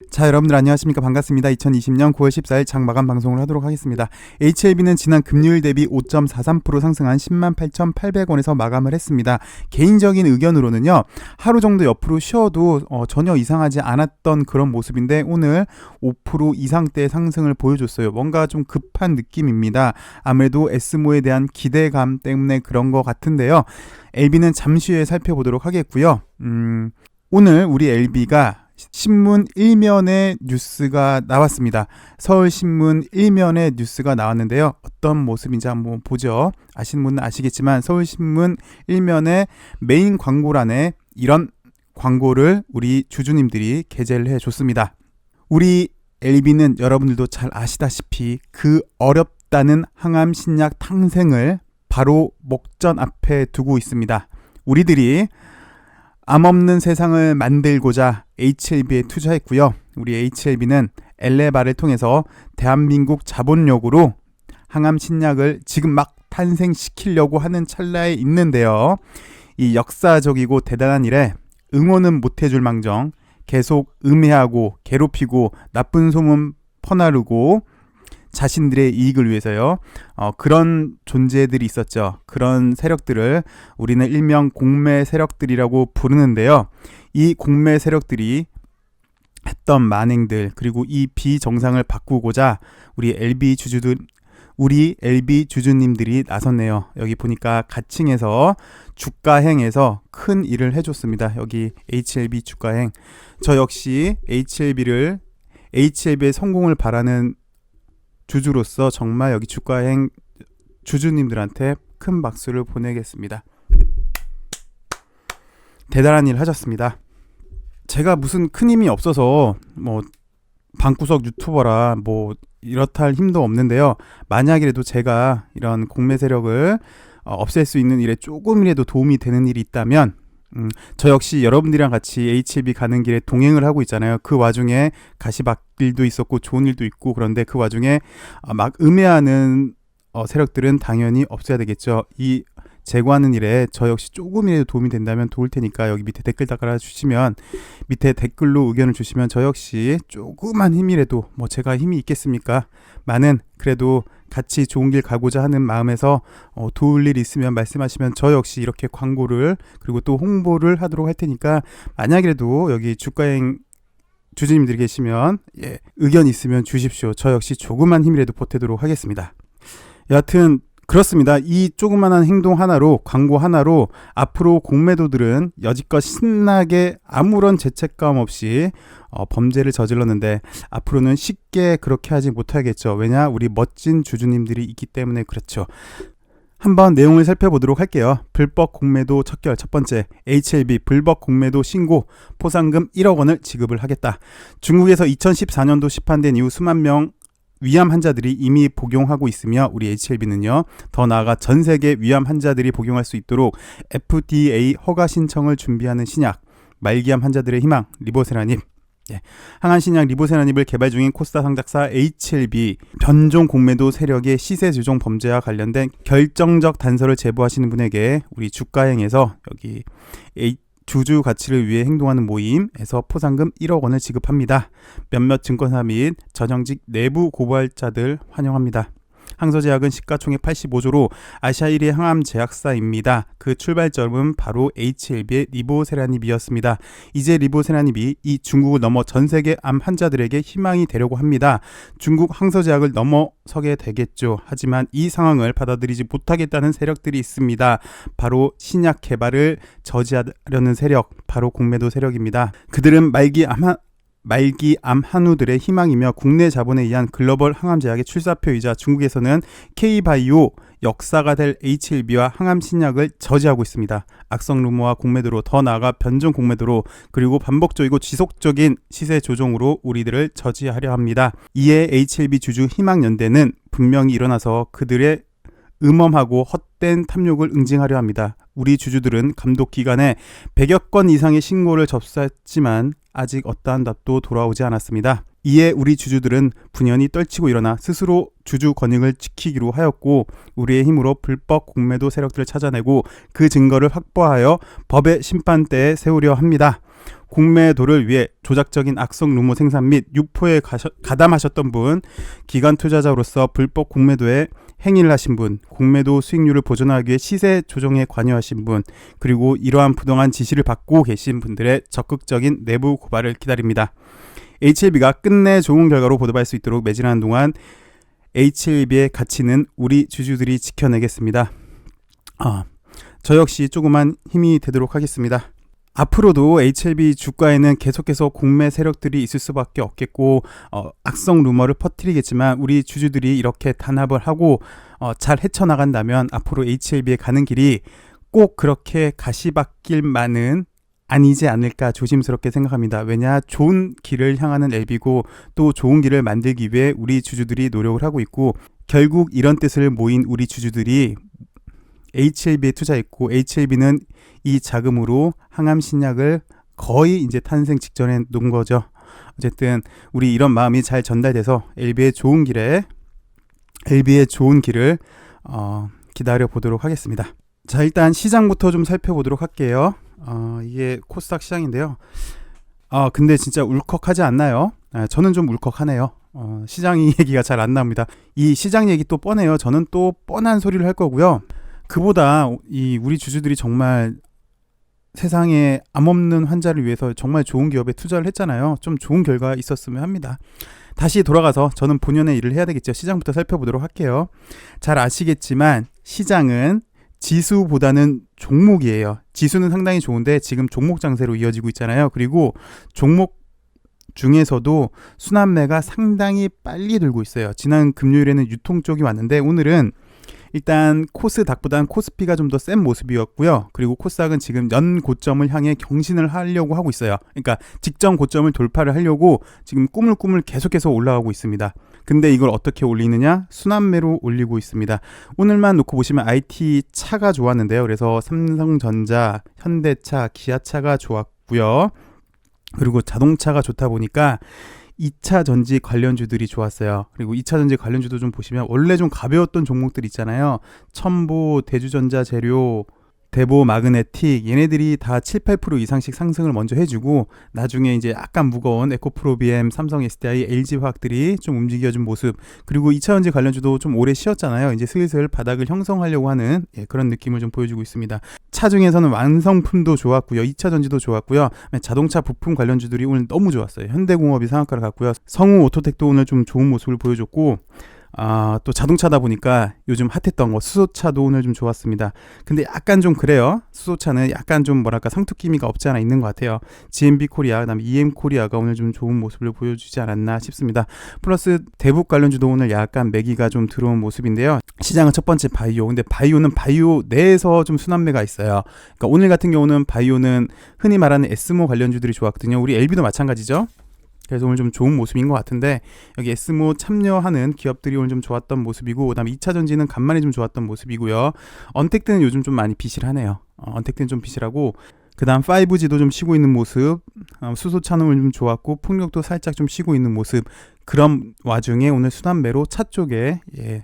자, 여러분들 안녕하십니까? 반갑습니다. 2020년 9월 14일 장마감 방송을 하도록 하겠습니다. HLB는 지난 금요일 대비 5.43% 상승한 108,800원에서 마감을 했습니다. 개인적인 의견으로는요, 하루 정도 옆으로 쉬어도 전혀 이상하지 않았던 그런 모습인데 오늘 5% 이상대의 상승을 보여줬어요. 뭔가 좀 급한 느낌입니다. 아무래도 에스모에 대한 기대감 때문에 그런 것 같은데요. LB는 잠시 후에 살펴보도록 하겠고요. 오늘 우리 LB가 신문 1면에 뉴스가 나왔습니다. 서울신문 1면에 뉴스가 나왔는데요. 어떤 모습인지 한번 보죠. 아시는 분은 아시겠지만 서울신문 1면의 메인 광고란에 이런 광고를 우리 주주님들이 게재를 해줬습니다. 우리 LB는 여러분들도 잘 아시다시피 그 어렵다는 항암 신약 탄생을 바로 목전 앞에 두고 있습니다. 우리들이 암 없는 세상을 만들고자 HLB에 투자했고요. 우리 HLB는 엘레바를 통해서 대한민국 자본력으로 항암 신약을 지금 막 탄생시키려고 하는 찰나에 있는데요. 이 역사적이고 대단한 일에 응원은 못해줄 망정 계속 음해하고 괴롭히고 나쁜 소문 퍼나르고 자신들의 이익을 위해서요. 그런 존재들이 있었죠. 그런 세력들을 우리는 일명 공매 세력들이라고 부르는데요. 이 공매 세력들이 했던 만행들 그리고 이 비정상을 바꾸고자 우리 LB 주주님들이 나섰네요. 여기 보니까 가칭에서 주가행에서 큰 일을 해줬습니다. 여기 HLB 주가행. 저 역시 HLB의 성공을 바라는 주주로서 정말 여기 주가행 주주님들한테 큰 박수를 보내겠습니다. 대단한 일 하셨습니다. 제가 무슨 큰 힘이 없어서 방구석 유튜버라 이렇다 할 힘도 없는데요. 만약이라도 제가 이런 공매 세력을 없앨 수 있는 일에 조금이라도 도움이 되는 일이 있다면 저 역시 여러분들이랑 같이 HLB 가는 길에 동행을 하고 있잖아요. 그 와중에 가시밭길도 있었고 좋은 일도 있고 그런데 그 와중에 막 음해하는 세력들은 당연히 없어야 되겠죠. 이 제거하는 일에 저 역시 조금이라도 도움이 된다면 도울 테니까 여기 밑에 댓글 달아주시면 밑에 댓글로 의견을 주시면 저 역시 조그만 힘이라도 제가 힘이 있겠습니까? 많은 그래도 같이 좋은 길 가고자 하는 마음에서 도울 일 있으면 말씀하시면 저 역시 이렇게 광고를 그리고 또 홍보를 하도록 할 테니까 만약이라도 여기 주가행 주주님들이 계시면 의견 있으면 주십시오. 저 역시 조그만 힘이라도 보태도록 하겠습니다. 여하튼 그렇습니다. 이 조그만한 행동 하나로 광고 하나로 앞으로 공매도들은 여지껏 신나게 아무런 죄책감 없이 범죄를 저질렀는데 앞으로는 쉽게 그렇게 하지 못하겠죠. 왜냐? 우리 멋진 주주님들이 있기 때문에 그렇죠. 한번 내용을 살펴보도록 할게요. 불법 공매도 척결 첫 번째, HLB 불법 공매도 신고 포상금 1억 원을 지급을 하겠다. 중국에서 2014년도 시판된 이후 수만 명 위암 환자들이 이미 복용하고 있으며 우리 HLB는요 더 나아가 전 세계 위암 환자들이 복용할 수 있도록 FDA 허가 신청을 준비하는 신약 말기암 환자들의 희망 리보세라닙 항암 신약 리보세라닙을 개발 중인 코스타 상작사 HLB 변종 공매도 세력의 시세 조정 범죄와 관련된 결정적 단서를 제보하시는 분에게 우리 주가행에서 여기 주주 가치를 위해 행동하는 모임에서 포상금 1억 원을 지급합니다. 몇몇 증권사 및 전형직 내부 고발자들 환영합니다. 항소제약은 시가총액 85조로 아시아 1위 항암 제약사입니다. 그 출발점은 바로 HLB의 리보세라닙이었습니다. 이제 리보세라닙이 이 중국을 넘어 전 세계 암 환자들에게 희망이 되려고 합니다. 중국 항소제약을 넘어서게 되겠죠. 하지만 이 상황을 받아들이지 못하겠다는 세력들이 있습니다. 바로 신약 개발을 저지하려는 세력, 바로 공매도 세력입니다. 그들은 말기 암 한우들의 희망이며 국내 자본에 의한 글로벌 항암제약의 출사표이자 중국에서는 K바이오 역사가 될 HLB와 항암 신약을 저지하고 있습니다. 악성 루머와 공매도로 더 나아가 변종 공매도로 그리고 반복적이고 지속적인 시세 조정으로 우리들을 저지하려 합니다. 이에 HLB 주주 희망연대는 분명히 일어나서 그들의 음험하고 헛된 탐욕을 응징하려 합니다. 우리 주주들은 감독 기간에 100여 건 이상의 신고를 접수했지만 아직 어떠한 답도 돌아오지 않았습니다. 이에 우리 주주들은 분연히 떨치고 일어나 스스로 주주 권익을 지키기로 하였고 우리의 힘으로 불법 공매도 세력들을 찾아내고 그 증거를 확보하여 법의 심판대에 세우려 합니다. 공매도를 위해 조작적인 악성 루머 생산 및 유포에 가담하셨던 분, 기관 투자자로서 불법 공매도에 행위를 하신 분, 공매도 수익률을 보존하기 위해 시세 조정에 관여하신 분, 그리고 이러한 부당한 지시를 받고 계신 분들의 적극적인 내부 고발을 기다립니다. HLB가 끝내 좋은 결과로 보답할 수 있도록 매진하는 동안 HLB의 가치는 우리 주주들이 지켜내겠습니다. 저 역시 조그만 힘이 되도록 하겠습니다. 앞으로도 HLB 주가에는 계속해서 공매 세력들이 있을 수밖에 없겠고 악성 루머를 퍼뜨리겠지만 우리 주주들이 이렇게 단합을 하고 잘 헤쳐나간다면 앞으로 HLB에 가는 길이 꼭 그렇게 가시밭길만은 아니지 않을까 조심스럽게 생각합니다. 왜냐, 좋은 길을 향하는 LB고 또 좋은 길을 만들기 위해 우리 주주들이 노력을 하고 있고, 결국 이런 뜻을 모인 우리 주주들이 HLB에 투자했고, HLB는 이 자금으로 항암 신약을 거의 이제 탄생 직전에 놓은 거죠. 어쨌든 우리 이런 마음이 잘 전달돼서 LB의 좋은 길을 기다려 보도록 하겠습니다. 자, 일단 시장부터 좀 살펴보도록 할게요. 이게 코스닥 시장인데요. 근데 진짜 울컥하지 않나요? 저는 좀 울컥하네요. 시장 얘기가 잘 안 나옵니다. 이 시장 얘기 또 뻔해요. 저는 또 뻔한 소리를 할 거고요. 그보다 우리 주주들이 정말 세상에 암 없는 환자를 위해서 정말 좋은 기업에 투자를 했잖아요. 좀 좋은 결과 있었으면 합니다. 다시 돌아가서 저는 본연의 일을 해야 되겠죠. 시장부터 살펴보도록 할게요. 잘 아시겠지만 시장은 지수보다는 종목이에요. 지수는 상당히 좋은데 지금 종목 장세로 이어지고 있잖아요. 그리고 종목 중에서도 순환매가 상당히 빨리 들고 있어요. 지난 금요일에는 유통 쪽이 왔는데 오늘은 일단 코스닥보다는 코스피가 좀 더 센 모습이었고요. 그리고 코스닥은 지금 연 고점을 향해 경신을 하려고 하고 있어요. 그러니까 직전 고점을 돌파를 하려고 지금 꾸물꾸물 계속해서 올라가고 있습니다. 근데 이걸 어떻게 올리느냐? 순환매로 올리고 있습니다. 오늘만 놓고 보시면 IT 차가 좋았는데요. 그래서 삼성전자, 현대차, 기아차가 좋았고요. 그리고 자동차가 좋다 보니까 2차 전지 관련주들이 좋았어요. 그리고 2차 전지 관련주도 좀 보시면 원래 좀 가벼웠던 종목들 있잖아요. 첨보, 대주전자 재료, 대보 마그네틱, 얘네들이 다 7, 8% 이상씩 상승을 먼저 해주고 나중에 이제 약간 무거운 에코프로비엠, 삼성 SDI, LG화학들이 좀 움직여준 모습, 그리고 2차 전지 관련주도 좀 오래 쉬었잖아요. 이제 슬슬 바닥을 형성하려고 하는 그런 느낌을 좀 보여주고 있습니다. 차 중에서는 완성품도 좋았고요. 2차 전지도 좋았고요. 자동차 부품 관련주들이 오늘 너무 좋았어요. 현대공업이 상한가를 갔고요. 성우 오토텍도 오늘 좀 좋은 모습을 보여줬고, 또 자동차다 보니까 요즘 핫했던 거 수소차도 오늘 좀 좋았습니다. 근데 약간 좀 그래요. 수소차는 약간 좀 뭐랄까 상투기미가 없지 않아 있는 것 같아요. GMB 코리아, 그다음에 EM 코리아가 오늘 좀 좋은 모습을 보여주지 않았나 싶습니다. 플러스 대북 관련주도 오늘 약간 매기가 좀 들어온 모습인데요. 시장은 첫 번째 바이오. 근데 바이오는 바이오 내에서 좀 순환매가 있어요. 그러니까 오늘 같은 경우는 바이오는 흔히 말하는 에스모 관련주들이 좋았거든요. 우리 LB도 마찬가지죠. 그래서 오늘 좀 좋은 모습인 것 같은데 여기 에스모 참여하는 기업들이 오늘 좀 좋았던 모습이고, 그다음에 2차 전지는 간만에 좀 좋았던 모습이고요. 언택트는 요즘 좀 많이 비실하네요. 언택트는 좀 비실하고, 그다음 5G도 좀 쉬고 있는 모습, 수소차는 오늘 좀 좋았고 풍력도 살짝 좀 쉬고 있는 모습. 그런 와중에 오늘 순환매로 차 쪽에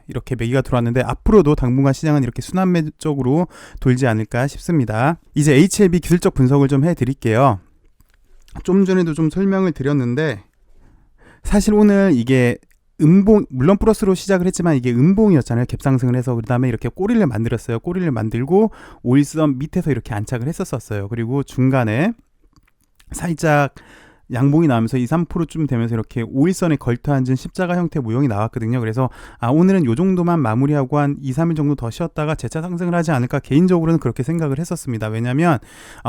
이렇게 매기가 들어왔는데 앞으로도 당분간 시장은 이렇게 순환매 쪽으로 돌지 않을까 싶습니다. 이제 HLB 기술적 분석을 좀 해드릴게요. 좀 전에도 좀 설명을 드렸는데 사실 오늘 이게 음봉, 물론 플러스로 시작을 했지만 이게 음봉이었잖아요. 갭상승을 해서. 그 다음에 이렇게 꼬리를 만들었어요. 꼬리를 만들고 5일선 밑에서 이렇게 안착을 했었어요. 그리고 중간에 살짝 양봉이 나오면서 2, 3%쯤 되면서 이렇게 5일선에 걸터 앉은 십자가 형태 모형이 나왔거든요. 그래서 오늘은 요 정도만 마무리하고 한 2, 3일 정도 더 쉬었다가 재차 상승을 하지 않을까 개인적으로는 그렇게 생각을 했었습니다. 왜냐하면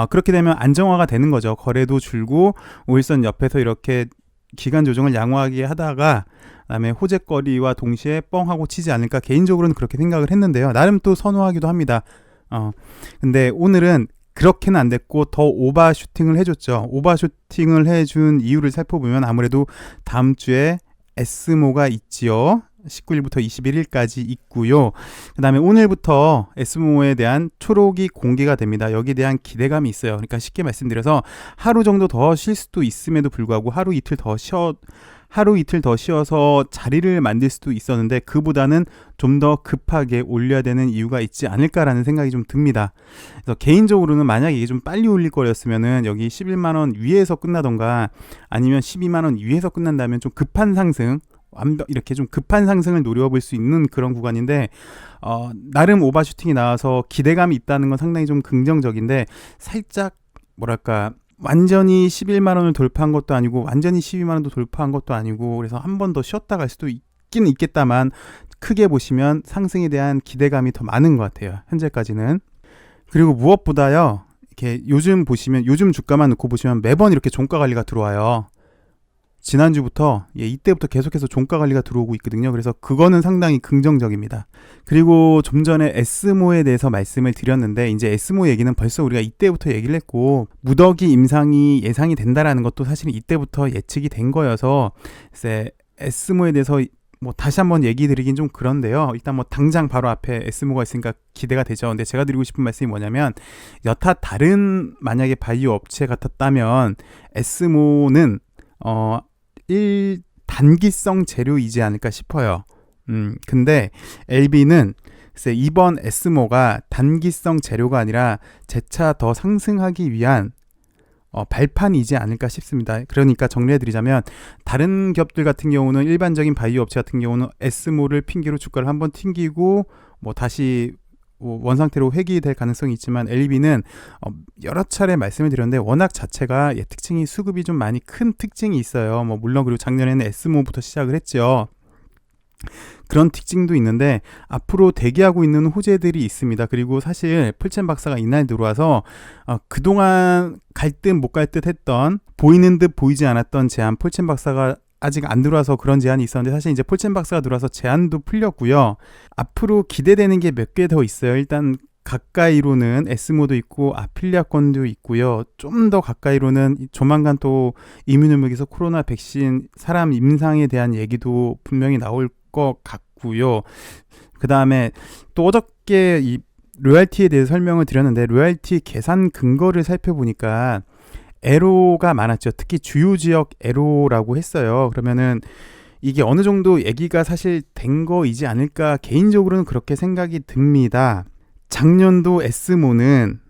그렇게 되면 안정화가 되는 거죠. 거래도 줄고 5일선 옆에서 이렇게 기간 조정을 양호하게 하다가 그다음에 호재거리와 동시에 뻥 하고 치지 않을까 개인적으로는 그렇게 생각을 했는데요. 나름 또 선호하기도 합니다. 근데 오늘은 그렇게는 안 됐고 더 오버슈팅을 해줬죠. 오버슈팅을 해준 이유를 살펴보면 아무래도 다음 주에 에스모가 있지요. 19일부터 21일까지 있고요. 그 다음에 오늘부터 에스모에 대한 초록이 공개가 됩니다. 여기에 대한 기대감이 있어요. 그러니까 쉽게 말씀드려서 하루 정도 더 쉴 수도 있음에도 불구하고 하루 이틀 더 하루 이틀 더 쉬어서 자리를 만들 수도 있었는데 그보다는 좀 더 급하게 올려야 되는 이유가 있지 않을까라는 생각이 좀 듭니다. 그래서 개인적으로는 만약에 이게 좀 빨리 올릴 거였으면은 여기 11만 원 위에서 끝나던가 아니면 12만 원 위에서 끝난다면 좀 급한 상승, 이렇게 좀 급한 상승을 노려볼 수 있는 그런 구간인데 나름 오버슈팅이 나와서 기대감이 있다는 건 상당히 좀 긍정적인데 살짝 뭐랄까 완전히 11만 원을 돌파한 것도 아니고 완전히 12만 원도 돌파한 것도 아니고 그래서 한 번 더 쉬었다 갈 수도 있긴 있겠다만 크게 보시면 상승에 대한 기대감이 더 많은 것 같아요. 현재까지는. 그리고 무엇보다요. 이렇게 요즘 보시면 요즘 주가만 놓고 보시면 매번 이렇게 종가 관리가 들어와요. 지난주부터 이때부터 계속해서 종가 관리가 들어오고 있거든요. 그래서 그거는 상당히 긍정적입니다. 그리고 좀 전에 에스모에 대해서 말씀을 드렸는데 이제 에스모 얘기는 벌써 우리가 이때부터 얘기를 했고 무더기 임상이 예상이 된다라는 것도 사실은 이때부터 예측이 된 거여서 이제 에스모에 대해서 뭐 다시 한번 얘기 드리긴 좀 그런데요. 일단 뭐 당장 바로 앞에 에스모가 있으니까 기대가 되죠. 근데 제가 드리고 싶은 말씀이 뭐냐면 여타 다른 만약에 바이오 업체 같았다면 에스모는 단기성 재료이지 않을까 싶어요. 근데 LB는 글쎄 이번 에스모가 단기성 재료가 아니라 재차 더 상승하기 위한 발판이지 않을까 싶습니다. 그러니까 정리해드리자면 다른 기업들 같은 경우는 일반적인 바이오 업체 같은 경우는 에스모를 핑계로 주가를 한번 튕기고 뭐 다시 원상태로 회귀될 가능성이 있지만 LB는 여러 차례 말씀을 드렸는데 워낙 자체가 특징이 수급이 좀 많이 큰 특징이 있어요. 뭐 물론 그리고 작년에는 에스모부터 시작을 했죠. 그런 특징도 있는데 앞으로 대기하고 있는 호재들이 있습니다. 그리고 사실 풀첸 박사가 이날 들어와서 그동안 갈 듯 못 갈 듯 했던 보이는 듯 보이지 않았던 제안 풀첸 박사가 아직 안 들어와서 그런 제안이 있었는데 사실 이제 폴첸 박사가 들어와서 제안도 풀렸고요. 앞으로 기대되는 게 몇 개 더 있어요. 일단 가까이로는 에스모도 있고 아필리아건도 있고요. 좀 더 가까이로는 조만간 또 이뮤노맥에서 코로나 백신 사람 임상에 대한 얘기도 분명히 나올 것 같고요. 그 다음에 또 어저께 이 로얄티에 대해서 설명을 드렸는데 로얄티 계산 근거를 살펴보니까 에로가 많았죠. 특히 주요 지역 에로라고 했어요. 그러면은 이게 어느 정도 얘기가 사실 된 거이지 않을까 개인적으로는 그렇게 생각이 듭니다. 작년도 에스모는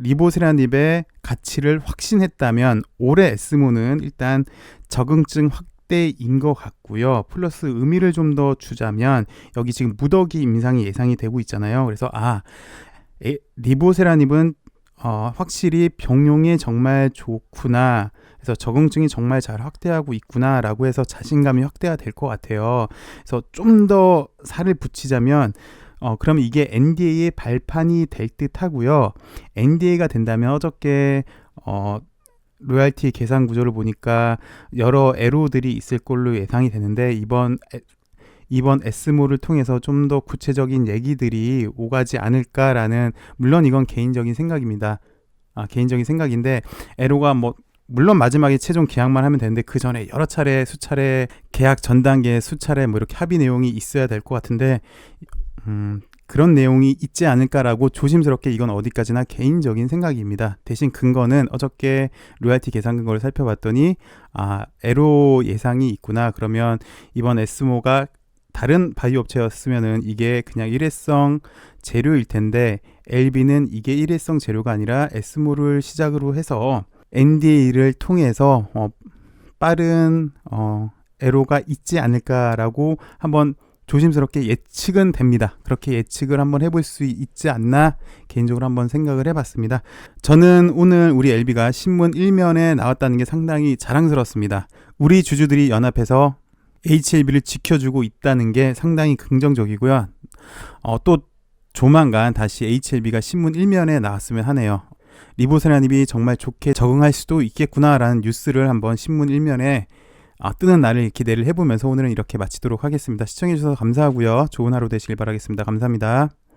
리보세라닙의 가치를 확신했다면 올해 에스모는 일단 적응증 확대인 것 같고요. 플러스 의미를 좀 더 주자면 여기 지금 무더기 임상이 예상이 되고 있잖아요. 그래서 리보세라닙은 확실히 병용에 정말 좋구나. 그래서 적응증이 정말 잘 확대하고 있구나 라고 해서 자신감이 확대가 될 것 같아요. 그래서 좀 더 살을 붙이자면 그러면 이게 NDA의 발판이 될 듯 하고요. NDA가 된다면 어저께 로얄티 계산 구조를 보니까 여러 에로들이 있을 걸로 예상이 되는데 이번 에스모를 통해서 좀 더 구체적인 얘기들이 오가지 않을까라는 물론 이건 개인적인 생각입니다. 개인적인 생각인데 에로가 뭐 물론 마지막에 최종 계약만 하면 되는데 그 전에 여러 차례 수차례 계약 전 단계 수차례 뭐 이렇게 합의 내용이 있어야 될 것 같은데 그런 내용이 있지 않을까라고 조심스럽게 이건 어디까지나 개인적인 생각입니다. 대신 근거는 어저께 로얄티 계산 근거를 살펴봤더니 에로 예상이 있구나. 그러면 이번 에스모가 다른 바이오 업체였으면은 이게 그냥 일회성 재료일 텐데 LB는 이게 일회성 재료가 아니라 에스모를 시작으로 해서 NDA를 통해서 빠른 에로가 있지 않을까라고 한번 조심스럽게 예측은 됩니다. 그렇게 예측을 한번 해볼 수 있지 않나 개인적으로 한번 생각을 해봤습니다. 저는 오늘 우리 LB가 신문 1면에 나왔다는 게 상당히 자랑스럽습니다. 우리 주주들이 연합해서 HLB를 지켜주고 있다는 게 상당히 긍정적이고요. 또 조만간 다시 HLB가 신문 1면에 나왔으면 하네요. 리보세라닙이 정말 좋게 적응할 수도 있겠구나라는 뉴스를 한번 신문 1면에 뜨는 날을 기대를 해보면서 오늘은 이렇게 마치도록 하겠습니다. 시청해주셔서 감사하고요. 좋은 하루 되시길 바라겠습니다. 감사합니다.